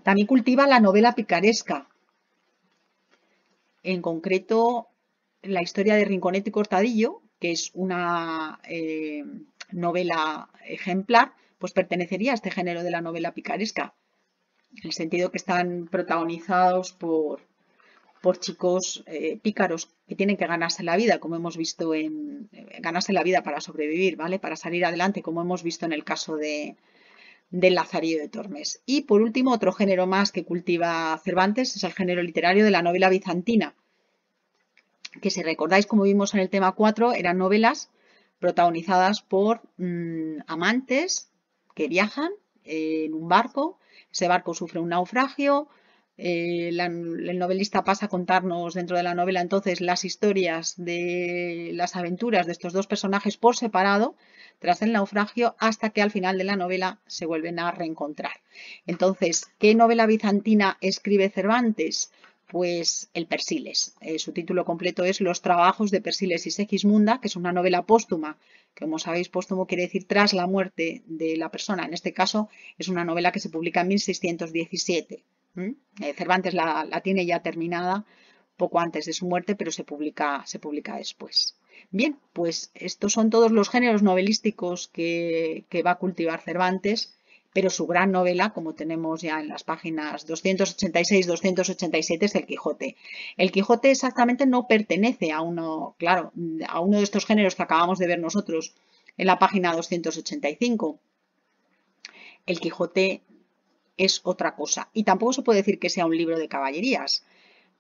También cultiva la novela picaresca, en concreto la historia de Rinconete y Cortadillo, que es una novela ejemplar, pues pertenecería a este género de la novela picaresca, en el sentido que están protagonizados por chicos pícaros que tienen que ganarse la vida, como hemos visto ganarse la vida para sobrevivir, ¿vale? Para salir adelante, como hemos visto en el caso del Lazarillo de Tormes. Y por último, otro género más que cultiva Cervantes es el género literario de la novela bizantina, que si recordáis, como vimos en el tema 4, eran novelas protagonizadas por amantes que viajan en un barco, ese barco sufre un naufragio, el novelista pasa a contarnos dentro de la novela entonces las historias de las aventuras de estos dos personajes por separado tras el naufragio hasta que al final de la novela se vuelven a reencontrar. Entonces, ¿qué novela bizantina escribe Cervantes? Pues el Persiles. Su título completo es Los trabajos de Persiles y Segismunda, que es una novela póstuma, que como sabéis póstumo quiere decir tras la muerte de la persona. En este caso es una novela que se publica en 1617. Cervantes la tiene ya terminada poco antes de su muerte, pero se publica después. Bien, pues estos son todos los géneros novelísticos que va a cultivar Cervantes, pero su gran novela, como tenemos ya en las páginas 286-287, es El Quijote. El Quijote exactamente no pertenece a uno, claro, a uno de estos géneros que acabamos de ver nosotros en la página 285. El Quijote es otra cosa. Y tampoco se puede decir que sea un libro de caballerías,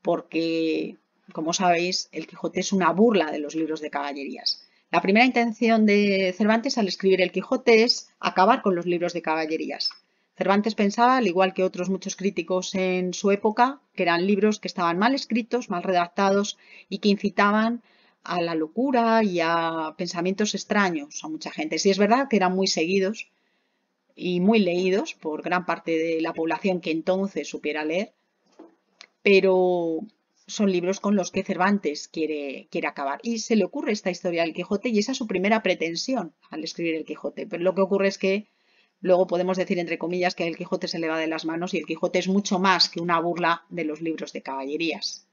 porque, como sabéis, el Quijote es una burla de los libros de caballerías. La primera intención de Cervantes al escribir el Quijote es acabar con los libros de caballerías. Cervantes pensaba, al igual que otros muchos críticos en su época, que eran libros que estaban mal escritos, mal redactados y que incitaban a la locura y a pensamientos extraños a mucha gente. Sí es verdad que eran muy seguidos y muy leídos por gran parte de la población que entonces supiera leer, pero son libros con los que Cervantes quiere acabar. Y se le ocurre esta historia del Quijote y esa es su primera pretensión al escribir el Quijote. Pero lo que ocurre es que luego podemos decir, entre comillas, que el Quijote se le va de las manos y el Quijote es mucho más que una burla de los libros de caballerías.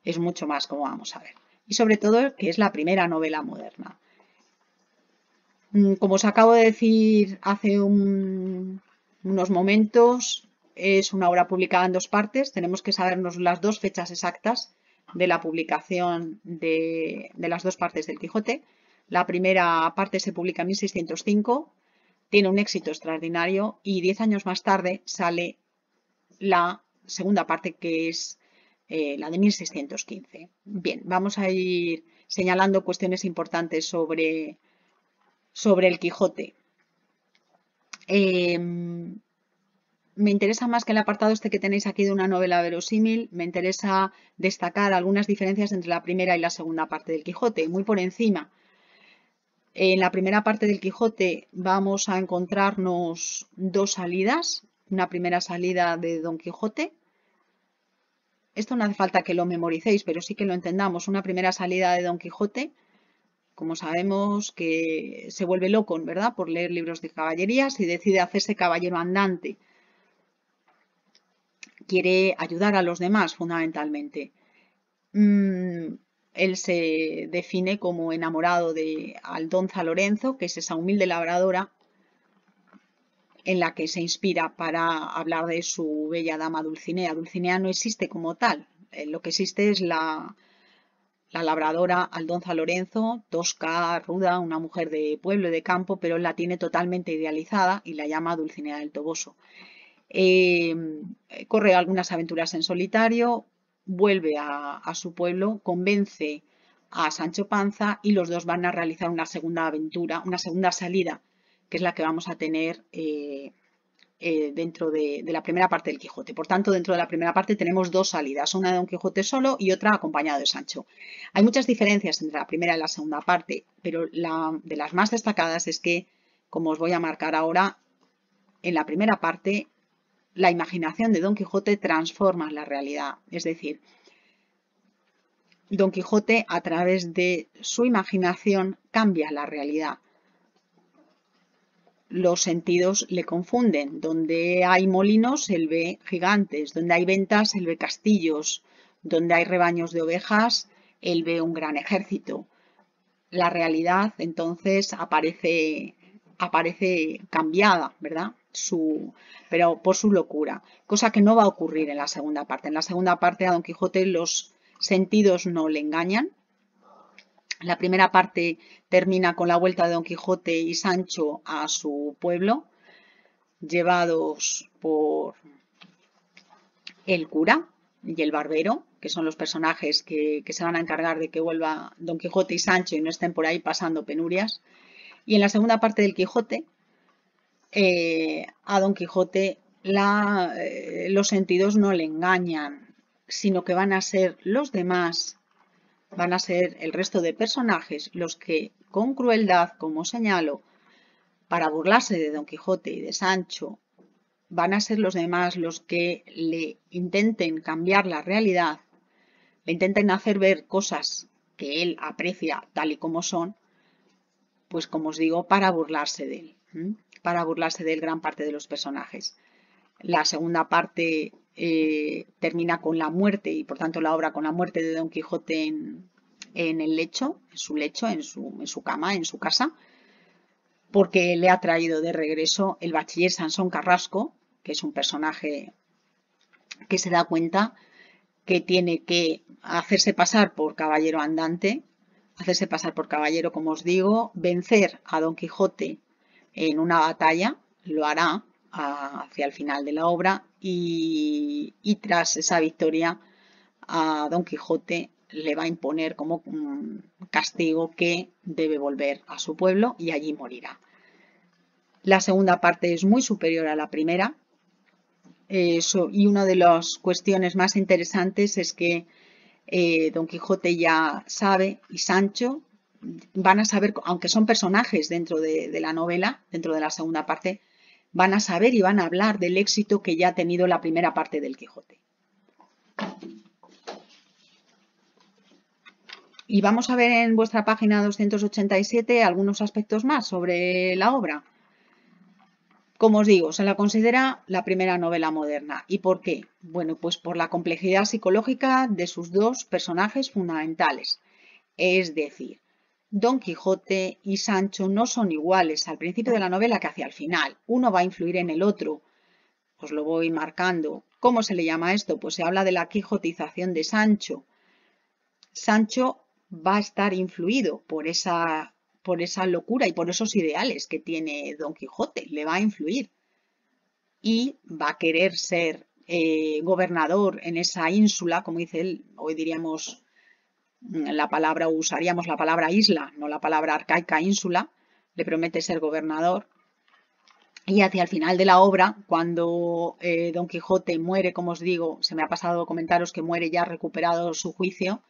Es mucho más, como vamos a ver. Y sobre todo que es la primera novela moderna. Como os acabo de decir hace unos momentos, es una obra publicada en dos partes. Tenemos que sabernos las dos fechas exactas de la publicación de las dos partes del Quijote. La primera parte se publica en 1605, tiene un éxito extraordinario y 10 años más tarde sale la segunda parte, que es la de 1615. Bien, vamos a ir señalando cuestiones importantes sobre el Quijote. Me interesa más que el apartado este que tenéis aquí de una novela verosímil, me interesa destacar algunas diferencias entre la primera y la segunda parte del Quijote, muy por encima. En la primera parte del Quijote vamos a encontrarnos dos salidas. Una primera salida de Don Quijote. Esto no hace falta que lo memoricéis, pero sí que lo entendamos. Una primera salida de Don Quijote, como sabemos, que se vuelve loco, ¿verdad?, por leer libros de caballerías y decide hacerse caballero andante. Quiere ayudar a los demás, fundamentalmente. Él se define como enamorado de Aldonza Lorenzo, que es esa humilde labradora en la que se inspira para hablar de su bella dama Dulcinea. Dulcinea no existe como tal. Lo que existe es la labradora Aldonza Lorenzo, tosca, ruda, una mujer de pueblo y de campo, pero él la tiene totalmente idealizada y la llama Dulcinea del Toboso. Corre algunas aventuras en solitario, vuelve a su pueblo, convence a Sancho Panza y los dos van a realizar una segunda aventura, una segunda salida, que es la que vamos a tener dentro de la primera parte del Quijote. Por tanto, dentro de la primera parte tenemos dos salidas, una de Don Quijote solo y otra acompañado de Sancho. Hay muchas diferencias entre la primera y la segunda parte, pero de las más destacadas es que, como os voy a marcar ahora, en la primera parte la imaginación de Don Quijote transforma la realidad. Es decir, Don Quijote, a través de su imaginación, cambia la realidad. los sentidos le confunden. Donde hay molinos, él ve gigantes. Donde hay ventas, él ve castillos. Donde hay rebaños de ovejas, él ve un gran ejército. La realidad entonces aparece cambiada, ¿verdad? Pero por su locura, cosa que no va a ocurrir en la segunda parte. En la segunda parte a Don Quijote los sentidos no le engañan. La primera parte termina con la vuelta de Don Quijote y Sancho a su pueblo, llevados por el cura y el barbero, que son los personajes que se van a encargar de que vuelva Don Quijote y Sancho y no estén por ahí pasando penurias. Y en la segunda parte del Quijote, a Don Quijote los sentidos no le engañan, sino que van a ser los demás, van a ser el resto de personajes los que, con crueldad, como señalo, para burlarse de Don Quijote y de Sancho, van a ser los demás los que le intenten cambiar la realidad, le intenten hacer ver cosas que él aprecia tal y como son, pues como os digo, para burlarse de él, para burlarse de él gran parte de los personajes. La segunda parte termina con la muerte y por tanto la obra con la muerte de Don Quijote en el lecho, en su lecho, en su cama, en su casa, porque le ha traído de regreso el bachiller Sansón Carrasco, que es un personaje que se da cuenta que tiene que hacerse pasar por caballero andante, hacerse pasar por caballero, como os digo, vencer a Don Quijote en una batalla, lo hará hacia el final de la obra y tras esa victoria a Don Quijote le va a imponer como castigo que debe volver a su pueblo y allí morirá. La segunda parte es muy superior a la primera y una de las cuestiones más interesantes es que Don Quijote ya sabe y Sancho van a saber, aunque son personajes dentro de la novela, dentro de la segunda parte, van a saber y van a hablar del éxito que ya ha tenido la primera parte del Quijote. Y vamos a ver en vuestra página 287 algunos aspectos más sobre la obra. Como os digo, se la considera la primera novela moderna. ¿Y por qué? Bueno, pues por la complejidad psicológica de sus dos personajes fundamentales. Es decir, Don Quijote y Sancho no son iguales al principio de la novela que hacia el final. Uno va a influir en el otro. Os lo voy marcando. ¿Cómo se le llama esto? Pues se habla de la quijotización de Sancho. Sancho va a estar influido por esa locura y por esos ideales que tiene Don Quijote. Le va a influir. Y va a querer ser gobernador en esa ínsula, como dice él, hoy diríamos usaríamos la palabra isla, no la palabra arcaica ínsula, le promete ser gobernador. Y hacia el final de la obra, cuando Don Quijote muere, como os digo, se me ha pasado comentaros que muere ya recuperado su juicio,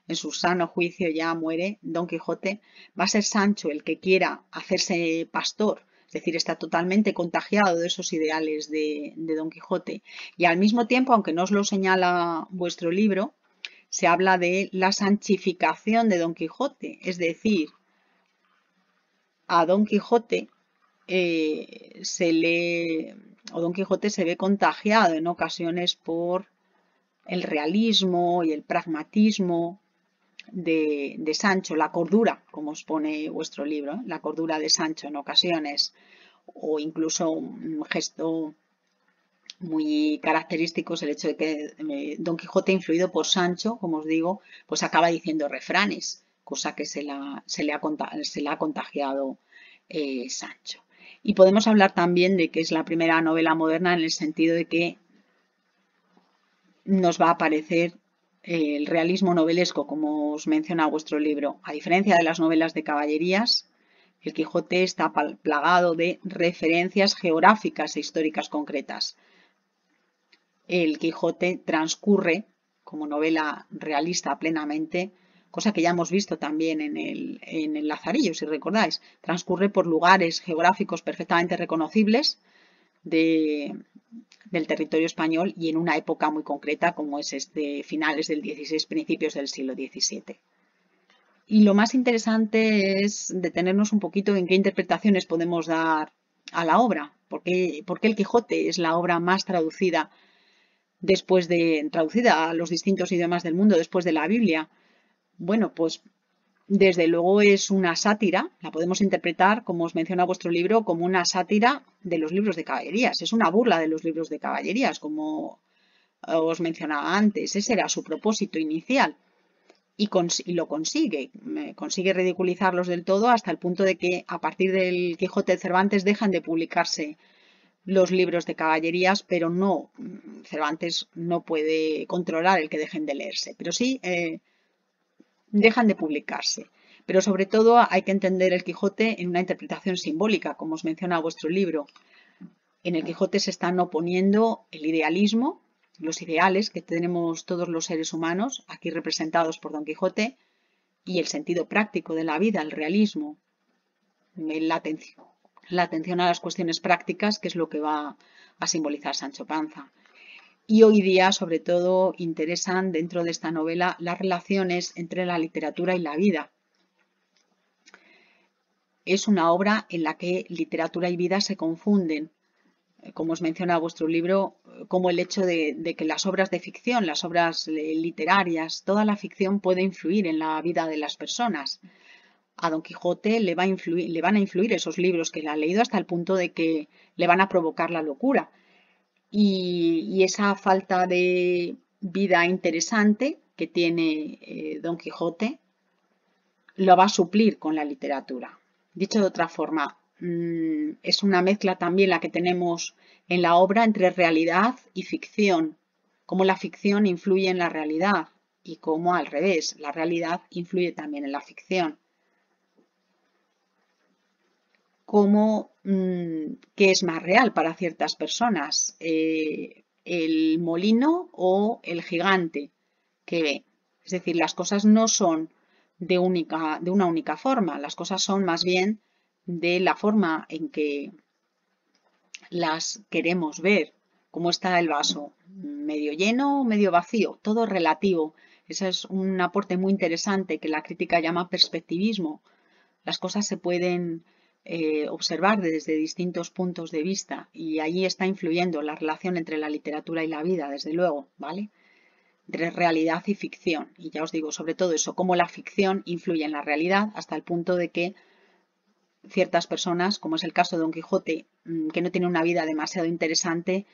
en su sano juicio ya muere Don Quijote, va a ser Sancho el que quiera hacerse pastor, es decir, está totalmente contagiado de esos ideales de Don Quijote. Y al mismo tiempo, aunque no os lo señala vuestro libro, se habla de la sanchificación de Don Quijote, es decir, a Don Quijote Don Quijote se ve contagiado en ocasiones por el realismo y el pragmatismo de Sancho, la cordura, como os pone vuestro libro, la cordura de Sancho en ocasiones, o incluso un gesto muy característico es el hecho de que Don Quijote, influido por Sancho, como os digo, pues acaba diciendo refranes, cosa que se le ha contagiado Sancho. Y podemos hablar también de que es la primera novela moderna en el sentido de que nos va a aparecer el realismo novelesco, como os menciona vuestro libro. A diferencia de las novelas de caballerías, el Quijote está plagado de referencias geográficas e históricas concretas. El Quijote transcurre como novela realista plenamente, cosa que ya hemos visto también en el Lazarillo, si recordáis. Transcurre por lugares geográficos perfectamente reconocibles del territorio español y en una época muy concreta como es finales del XVI, principios del siglo XVII. Y lo más interesante es detenernos un poquito en qué interpretaciones podemos dar a la obra. Por qué el Quijote es la obra más traducida traducida a los distintos idiomas del mundo después de la Biblia? Bueno, pues desde luego es una sátira, la podemos interpretar, como os menciona vuestro libro, como una sátira de los libros de caballerías. Es una burla de los libros de caballerías, como os mencionaba antes. Ese era su propósito inicial. Y lo consigue ridiculizarlos del todo hasta el punto de que a partir del Quijote de Cervantes dejan de publicarse los libros de caballerías, pero no, Cervantes no puede controlar el que dejen de leerse, pero sí dejan de publicarse. Pero sobre todo hay que entender el Quijote en una interpretación simbólica, como os menciona vuestro libro. En el Quijote se están oponiendo el idealismo, los ideales que tenemos todos los seres humanos, aquí representados por Don Quijote, y el sentido práctico de la vida, el realismo, la atención a las cuestiones prácticas, que es lo que va a simbolizar Sancho Panza. Y hoy día, sobre todo, interesan dentro de esta novela las relaciones entre la literatura y la vida. Es una obra en la que literatura y vida se confunden, como os menciona vuestro libro, como el hecho de que las obras de ficción, las obras literarias, toda la ficción puede influir en la vida de las personas. A Don Quijote le van a influir esos libros que le ha leído hasta el punto de que le van a provocar la locura. Y esa falta de vida interesante que tiene Don Quijote lo va a suplir con la literatura. Dicho de otra forma, es una mezcla también la que tenemos en la obra entre realidad y ficción, cómo la ficción influye en la realidad y cómo al revés, la realidad influye también en la ficción. Cómo, qué es más real para ciertas personas, el molino o el gigante que ve. Es decir, las cosas no son de una única forma, las cosas son más bien de la forma en que las queremos ver. ¿Cómo está el vaso? ¿Medio lleno o medio vacío? Todo relativo. Ese es un aporte muy interesante que la crítica llama perspectivismo. Las cosas se pueden observar desde distintos puntos de vista y allí está influyendo la relación entre la literatura y la vida, desde luego, ¿vale? Entre realidad y ficción. Y ya os digo sobre todo eso, cómo la ficción influye en la realidad hasta el punto de que ciertas personas, como es el caso de Don Quijote, que no tiene una vida demasiado interesante,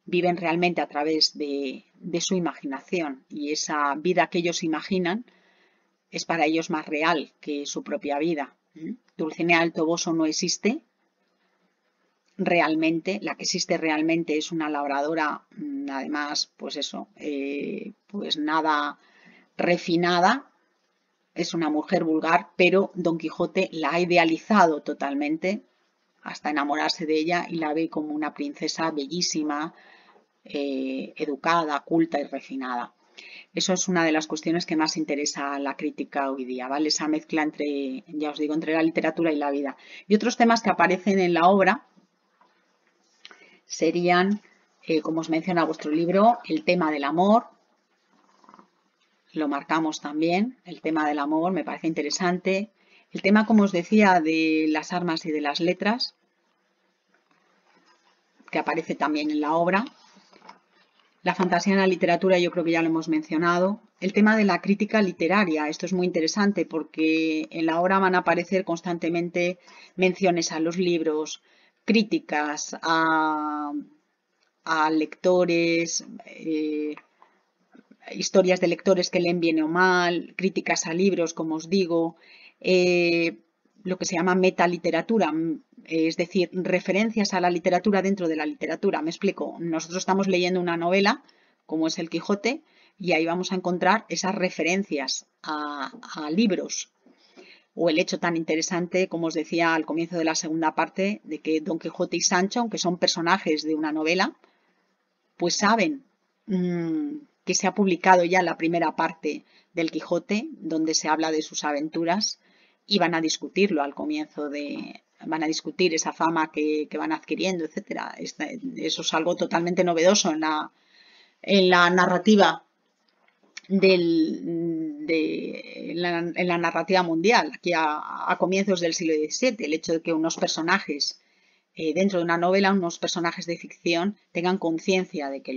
viven realmente a través de su imaginación y esa vida que ellos imaginan es para ellos más real que su propia vida. Dulcinea del Toboso no existe realmente, la que existe realmente es una labradora, además, pues eso, pues nada refinada, es una mujer vulgar, pero Don Quijote la ha idealizado totalmente hasta enamorarse de ella y la ve como una princesa bellísima, educada, culta y refinada. Eso es una de las cuestiones que más interesa a la crítica hoy día, ¿vale? Esa mezcla entre, ya os digo, entre la literatura y la vida. Y otros temas que aparecen en la obra serían, como os menciona vuestro libro, el tema del amor. Lo marcamos también, el tema del amor, me parece interesante. El tema, como os decía, de las armas y de las letras, que aparece también en la obra. La fantasía en la literatura yo creo que ya lo hemos mencionado. El tema de la crítica literaria, esto es muy interesante porque en la obra van a aparecer constantemente menciones a los libros, críticas a lectores, historias de lectores que leen bien o mal, críticas a libros, como os digo, lo que se llama metaliteratura, es decir, referencias a la literatura dentro de la literatura. Me explico, nosotros estamos leyendo una novela, como es El Quijote, y ahí vamos a encontrar esas referencias a libros. O el hecho tan interesante, como os decía al comienzo de la segunda parte, de que Don Quijote y Sancho, aunque son personajes de una novela, pues saben que se ha publicado ya la primera parte del Quijote, donde se habla de sus aventuras, y van a discutirlo al comienzo van a discutir esa fama que van adquiriendo, etcétera. Eso es algo totalmente novedoso en la narrativa en la narrativa mundial, aquí a comienzos del siglo XVII, el hecho de que unos personajes dentro de una novela unos personajes de ficción tengan conciencia de que